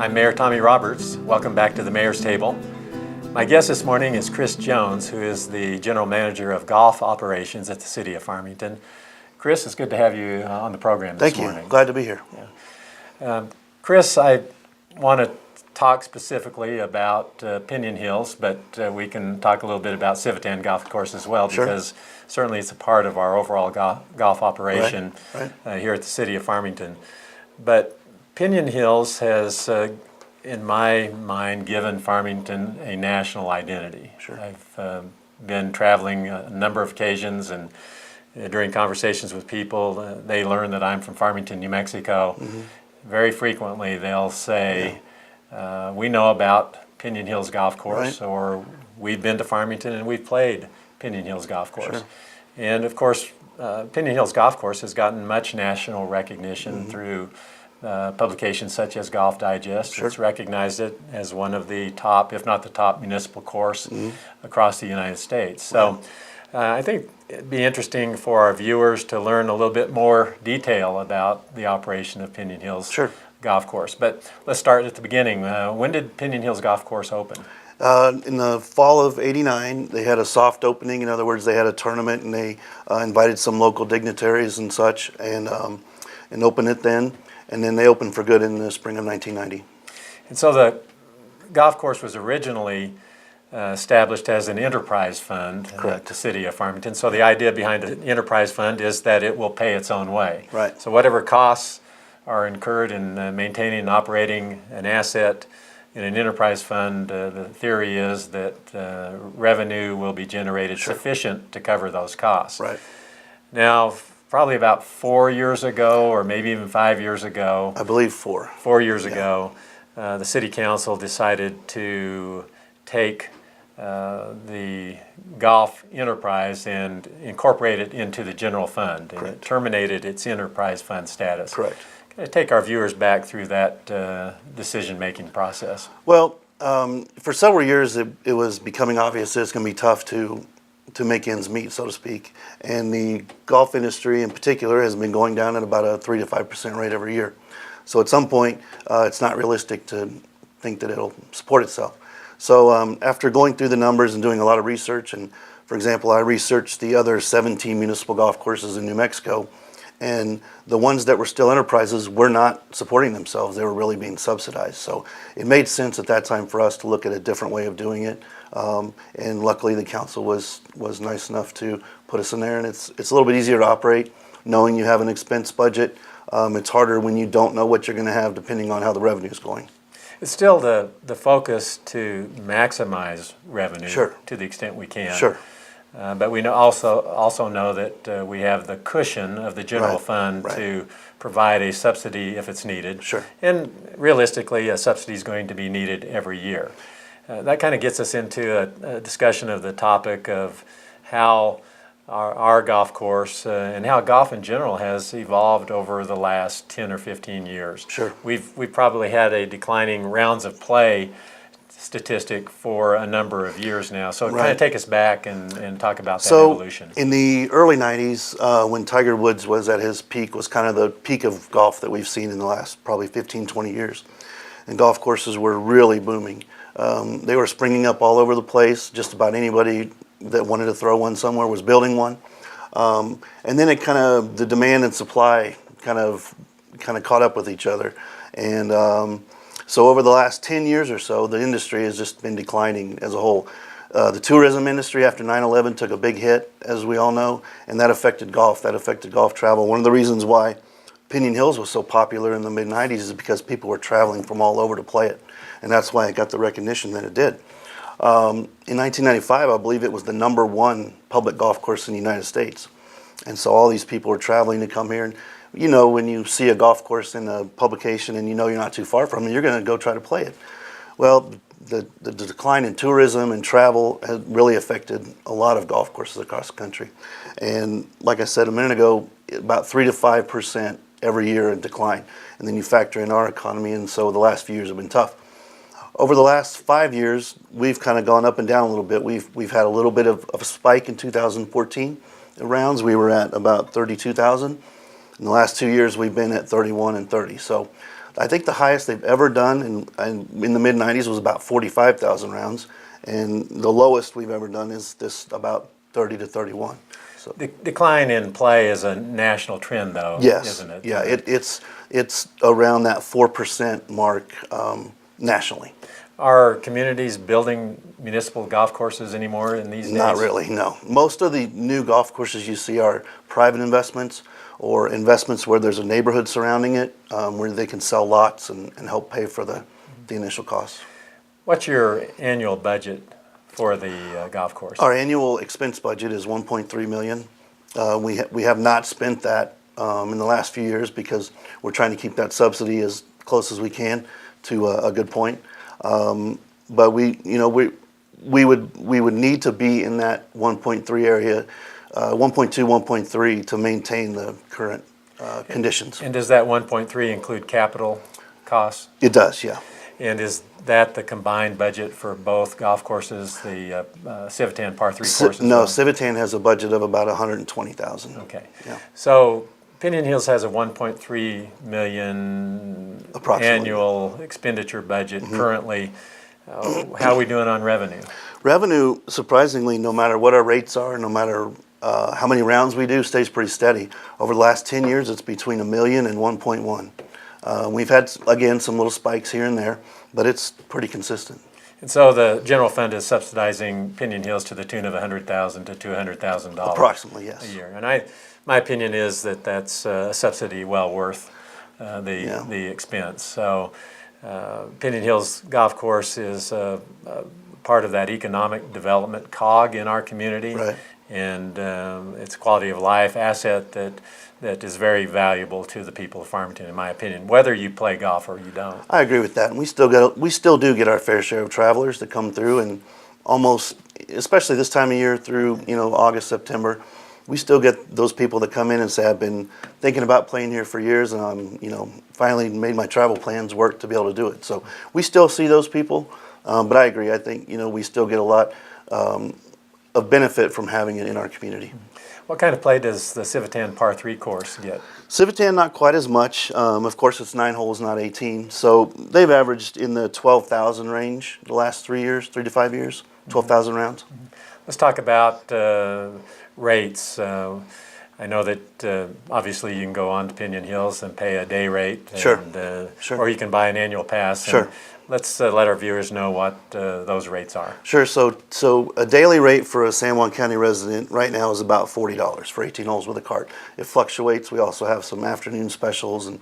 I'm Mayor Tommy Roberts. Welcome back to the Mayor's Table. My guest this morning is Chris Jones, who is the General Manager of Golf Operations at the City of Farmington. Chris, it's good to have you on the program this morning. Thank you. Glad to be here. Chris, I want to talk specifically about Pinon Hills, but we can talk a little bit about Civitan Golf Course as well, Sure. because certainly it's a part of our overall golf operation Right. Here at the City of Farmington. But Pinon Hills has, in my mind, given Farmington a national identity. Sure. I've been traveling a number of occasions, and during conversations with people, they learn that I'm from Farmington, New Mexico. Mm-hmm. Very frequently they'll say, we know about Pinon Hills Golf Course, Right. or we've been to Farmington and we've played Pinon Hills Golf Course. Sure. And of course, Pinon Hills Golf Course has gotten much national recognition through publications such as Golf Digest. Sure. It's recognized it as one of the top, if not the top, municipal course across the United States. So I think it'd be interesting for our viewers to learn a little bit more detail about the operation of Pinon Hills Sure. Golf Course. But let's start at the beginning. When did Pinon Hills Golf Course open? In the fall of '89, they had a soft opening. In other words, they had a tournament, and they invited some local dignitaries and such, and opened it then. And then they opened for good in the spring of 1990. And so the golf course was originally established as an enterprise fund Correct. to City of Farmington. So the idea behind the enterprise fund is that it will pay its own way. Right. So whatever costs are incurred in maintaining and operating an asset in an enterprise fund, the theory is that revenue will be generated sufficient to cover those costs. Right. Now, probably about 4 years ago, or maybe even 5 years ago, I believe 4. 4 years ago, the City Council decided to take the golf enterprise and incorporate it into the general fund. And it terminated its enterprise fund status. Correct. Can I take our viewers back through that decision-making process? Well, for several years, it was becoming obvious that it's going to be tough to make ends meet, so to speak. And the golf industry in particular has been going down at about a 3 to 5% rate every year. So at some point, it's not realistic to think that it'll support itself. So after going through the numbers and doing a lot of research, and for example, I researched the other 17 municipal golf courses in New Mexico, and the ones that were still enterprises were not supporting themselves. They were really being subsidized. So it made sense at that time for us to look at a different way of doing it. And luckily the council was nice enough to put us in there. And it's a little bit easier to operate knowing you have an expense budget. It's harder when you don't know what you're going to have depending on how the revenue is going. It's still the focus to maximize revenue Sure. to the extent we can. Sure. But we also know that we have the cushion of the general Right, fund right. to provide a subsidy if it's needed. Sure. And realistically, a subsidy is going to be needed every year. That kind of gets us into a discussion of the topic of how our golf course and how golf in general has evolved over the last 10 or 15 years. Sure. We've probably had a declining rounds of play statistic for a number of years now. So kind of Right. take us back and talk about that So evolution. in the early 90s, when Tiger Woods was at his peak, was kind of the peak of golf that we've seen in the last probably 15, 20 years. And golf courses were really booming. They were springing up all over the place. Just about anybody that wanted to throw one somewhere was building one. And then the demand and supply kind of caught up with each other. And so over the last 10 years or so, the industry has just been declining as a whole. The tourism industry after 9/11 took a big hit, as we all know, and that affected golf. That affected golf travel. One of the reasons why Pinon Hills was so popular in the mid-90s is because people were traveling from all over to play it. And that's why it got the recognition that it did. In 1995, I believe it was the #1 public golf course in the United States. And so all these people were traveling to come here. And you know, when you see a golf course in a publication and you know you're not too far from it, you're going to go try to play it. Well, the decline in tourism and travel has really affected a lot of golf courses across the country. And like I said a minute ago, about 3 to 5% every year in decline. And then you factor in our economy, and so the last few years have been tough. Over the last 5 years, we've kind of gone up and down a little bit. We've had a little bit of a spike in 2014 rounds. We were at about 32,000. In the last 2 years, we've been at 31 and 30. So I think the highest they've ever done in the mid 90s was about 45,000 rounds, and the lowest we've ever done is this about 30 to 31. So The decline in play is a national trend, though, yes, isn't it? yeah, it's around that 4% mark nationally. Are communities building municipal golf courses anymore in these days? Not really, no. Most of the new golf courses you see are private investments or investments where there's a neighborhood surrounding it, where they can sell lots and help pay for the initial costs. What's your annual budget for the golf course? Our annual expense budget is 1.3 million. We have not spent that in the last few years because we're trying to keep that subsidy as close as we can to a good point. But we would need to be in that 1.3 area, 1.2, 1.3 to maintain the current conditions. And does that 1.3 include capital costs? It does, yeah. And is that the combined budget for both golf courses, the Civitan Par 3 courses? No, Civitan has a budget of about 120,000. Okay. Yeah. So Pinon Hills has a 1.3 million annual expenditure budget currently. How are we doing on revenue? Revenue, surprisingly, no matter what our rates are, no matter how many rounds we do, stays pretty steady. Over the last 10 years, it's between $1 million and 1.1. We've had, again, some little spikes here and there, but it's pretty consistent. And so the general fund is subsidizing Pinon Hills to the tune of $100,000 to $200,000 approximately, yes, a year. And my opinion is that that's a subsidy well worth the expense. So Pinon Hills Golf Course is part of that economic development cog in our community. Right. And it's a quality of life asset that is very valuable to the people of Farmington, in my opinion, whether you play golf or you don't. I agree with that, and we still do get our fair share of travelers that come through, and almost, especially this time of year through August, September, we still get those people that come in and say, I've been thinking about playing here for years, and I'm finally made my travel plans work to be able to do it. So we still see those people, but I agree. I think we still get a lot of benefit from having it in our community. What kind of play does the Civitan Par 3 course get? Civitan, not quite as much. Of course, it's 9 holes, not 18. So they've averaged in the 12,000 range the last 3 to 5 years, 12,000 rounds. Let's talk about rates. I know that obviously you can go on to Pinon Hills and pay a day rate. Sure. And, Sure. Or you can buy an annual pass. Sure. Let's let our viewers know what those rates are. Sure. So a daily rate for a San Juan County resident right now is about $40 for 18 holes with a cart. It fluctuates. We also have some afternoon specials and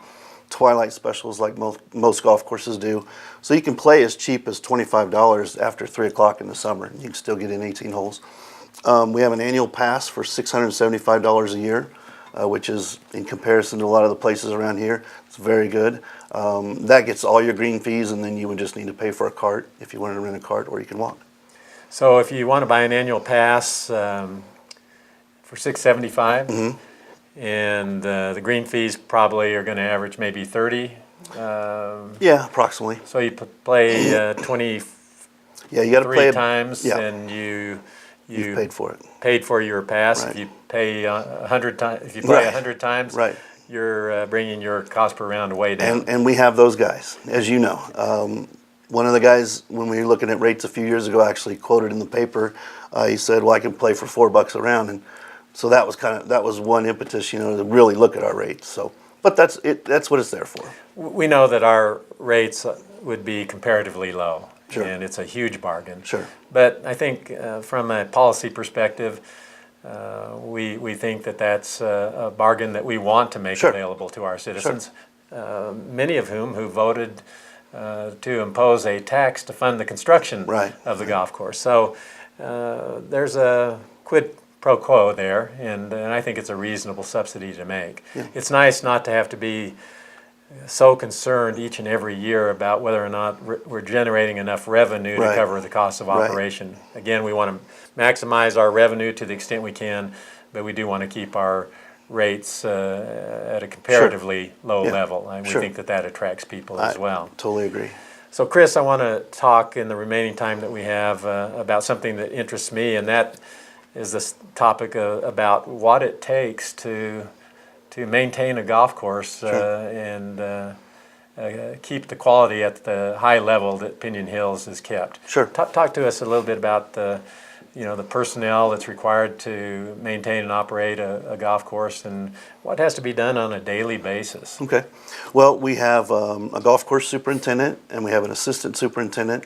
twilight specials like most golf courses do. So you can play as cheap as $25 after 3 o'clock in the summer. You can still get in 18 holes. We have an annual pass for $675 a year, which is, in comparison to a lot of the places around here, it's very good. That gets all your green fees, and then you would just need to pay for a cart if you wanted to rent a cart, or you can walk. So if you want to buy an annual pass for $675, and the green fees probably are going to average maybe $30. Yeah, approximately. So you play 23 you got to play times, yeah. and you've paid for it. Paid for your pass. Right. If you pay 100 times, if you play Right. 100 times, Right. you're bringing your cost per round way down. And we have those guys, as you know. One of the guys, when we were looking at rates a few years ago, actually quoted in the paper. He said, "Well, I can play for $4 a round," and so that was one impetus, to really look at our rates. So, but that's it. That's what it's there for. We know that our rates would be comparatively low, Sure. and it's a huge bargain. Sure. But I think from a policy perspective, we think that that's a bargain that we want to make Sure. available to our citizens, many of whom who voted to impose a tax to fund the construction Right. of the golf course. So there's a quid pro quo there, and I think it's a reasonable subsidy to make. Yeah. It's nice not to have to be so concerned each and every year about whether or not we're generating enough revenue to Right. cover the cost of Right. operation. Again, we want to maximize our revenue to the extent we can, but we do want to keep our rates at a comparatively low Yeah. level, and we Sure. think that attracts people as well. Totally agree. So Chris, I want to talk in the remaining time that we have about something that interests me, and that is this topic about what it takes to maintain a golf course and keep the quality at the high level that Pinon Hills has kept. Sure. Talk to us a little bit about the personnel that's required to maintain and operate a golf course, and what has to be done on a daily basis. Okay. Well, we have a golf course superintendent, and we have an assistant superintendent.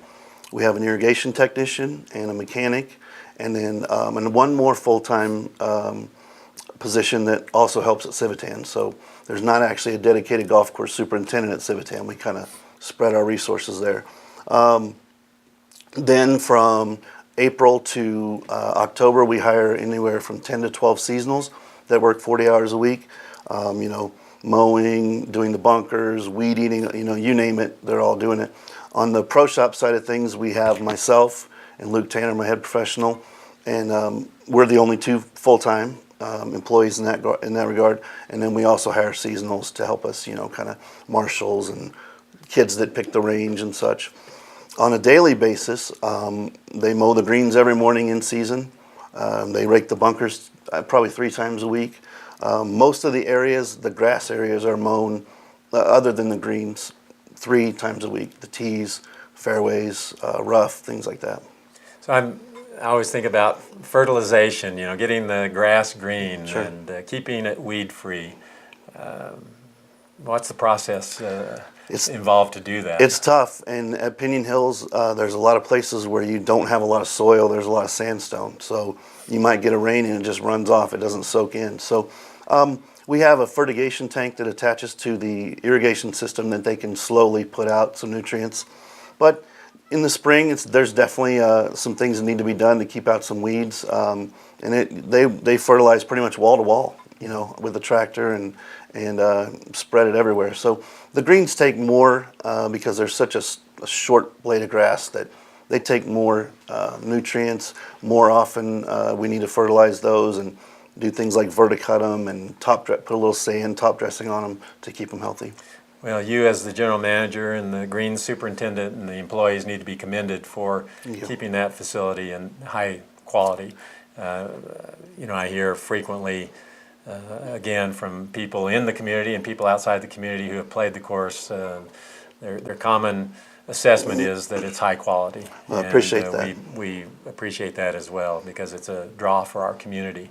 We have an irrigation technician and a mechanic, and then and one more full-time position that also helps at Civitan. So there's not actually a dedicated golf course superintendent at Civitan. We kind of spread our resources there. Then from April to October, we hire anywhere from 10 to 12 seasonals that work 40 hours a week. Mowing, doing the bunkers, weed eating, you name it, they're all doing it. On the pro shop side of things, we have myself and Luke Tanner, my head professional, and we're the only two full-time employees in that regard. And then we also hire seasonals to help us, kind of marshals and kids that pick the range and such. On a daily basis, they mow the greens every morning in season. They rake the bunkers probably 3 times a week. Most of the areas, the grass areas, are mown, other than the greens, 3 times a week. The tees, fairways, rough, things like that. So I always think about fertilization, getting the grass green. Sure. And keeping it weed-free. What's the process involved to do that? It's tough, and at Pinon Hills, there's a lot of places where you don't have a lot of soil. There's a lot of sandstone, so you might get a rain and it just runs off. It doesn't soak in. So we have a fertigation tank that attaches to the irrigation system that they can slowly put out some nutrients. But in the spring, there's definitely some things that need to be done to keep out some weeds, and they fertilize pretty much wall to wall, with the tractor and spread it everywhere. So the greens take more because there's such a short blade of grass that they take more nutrients. More often we need to fertilize those and do things like verticut them and put a little sand top dressing on them to keep them healthy. Well, you as the general manager and the greens superintendent and the employees need to be commended for keeping that facility in high quality. I hear frequently again from people in the community and people outside the community who have played the course, their common assessment is that it's high quality. I appreciate that. We appreciate that as well because it's a draw for our community.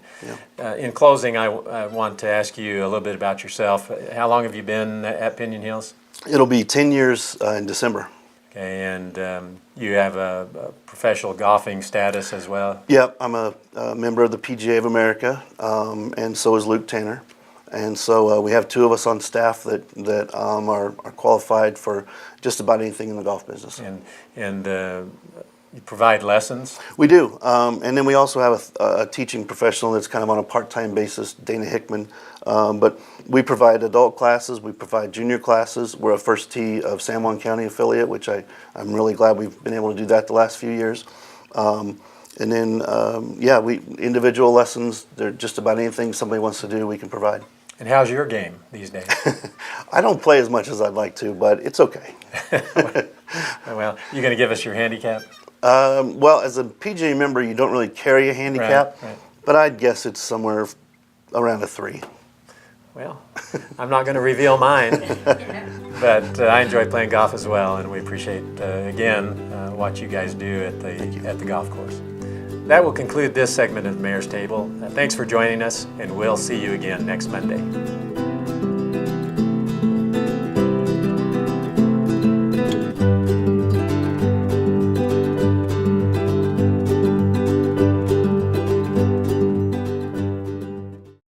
Yeah. In closing, I want to ask you a little bit about yourself. How long have you been at Pinon Hills? It'll be 10 years in December. Okay, and you have a professional golfing status as well? Yep, I'm a member of the PGA of America, and so is Luke Tanner. And so we have 2 of us on staff that are qualified for just about anything in the golf business. And you provide lessons? We do, and then we also have a teaching professional that's kind of on a part-time basis, Dana Hickman. But we provide adult classes, we provide junior classes. We're a First Tee of San Juan County affiliate, which I'm really glad we've been able to do that the last few years. And then, we individual lessons. They're just about anything somebody wants to do, we can provide. And how's your game these days? I don't play as much as I'd like to, but it's okay. Well, you going to give us your handicap? Well, as a PGA member, you don't really carry a handicap, right. But I'd guess it's somewhere around a 3. Well, I'm not going to reveal mine, but I enjoy playing golf as well, and we appreciate, again, what you guys do at the golf course. That will conclude this segment of the Mayor's Table. Thanks for joining us, and we'll see you again next Monday.